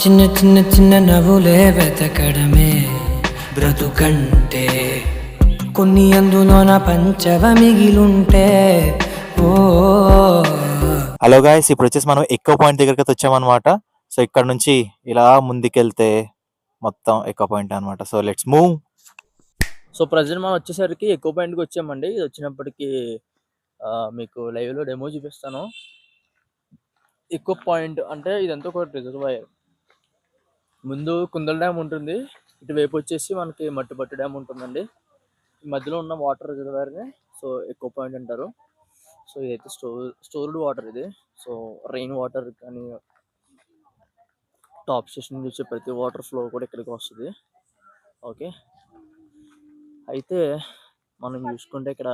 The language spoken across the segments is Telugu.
చిన్న చిన్న చిన్న నవ్వులే వెతకడమే బ్రతుకంటే కొన్ని అందులోన పంచవ మిగిలుంటే ఓ హలో గాయ్స్, ఇప్పుడు వచ్చేసి మనం ఎక్కువ పాయింట్ దగ్గరికి వచ్చామన్నమాట. సో ఇక్కడ నుంచి ఇలా ముందుకెళ్తే మొత్తం ఎక్కువ పాయింట్ అనమాట. So let's move. So present మనం వచ్చేసరికి ఎక్కువ పాయింట్కి వచ్చామండి. ఇది వచ్చినప్పటికీ మీకు లైవ్లో డెమో చూపిస్తాను. ఎక్కువ పాయింట్ అంటే ఇదంతా ఒక రిజర్వాయర్. ముందు కుందల డ్యామ్ ఉంటుంది, ఇటువైపు వచ్చేసి మనకి మట్టుపట్టు డ్యామ్ ఉంటుందండి. ఈ మధ్యలో ఉన్న వాటర్ రిజర్వాయర్ని సో ఎక్కువ పాయింట్ అంటారు. సో ఇదైతే స్టోర్డ్ వాటర్ ఇది. సో రెయిన్ వాటర్ కానీ టాప్ స్టేషన్ నుంచి వచ్చే ప్రతి వాటర్ ఫ్లో కూడా ఇక్కడికి వస్తుంది. ఓకే, అయితే మనం చూసుకుంటే ఇక్కడ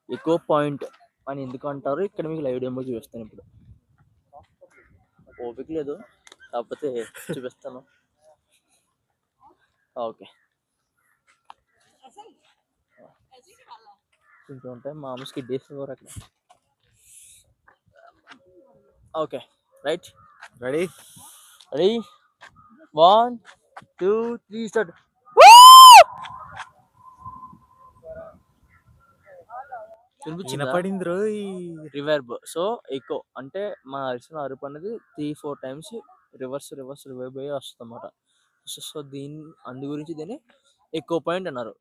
ఎక్కువ పాయింట్ అని ఎందుకు అంటారు, ఇక్కడ మీకు లైవ్ డెమో చూపిస్తాను. ఇప్పుడు ఓపిక లేదు, కాకపోతే చూపిస్తాను. ఓకే, కొంచెం ఉంటాయి మామూలు స్కిడ్ చేసేవారు అక్కడ. Okay right, ready? 1 2 3 స్టార్ట్. వినపడింది రోయ్. రివర్బ్. సో ఎక్కువ అంటే మా అరిసిన అరుపు అనేది 3-4 టైమ్స్ రివర్స్ రివర్బ్ అయ్యి వస్తుంది అన్నమాట. సో అందు గురించి దీన్ని ఎక్కువ పాయింట్ అన్నారు.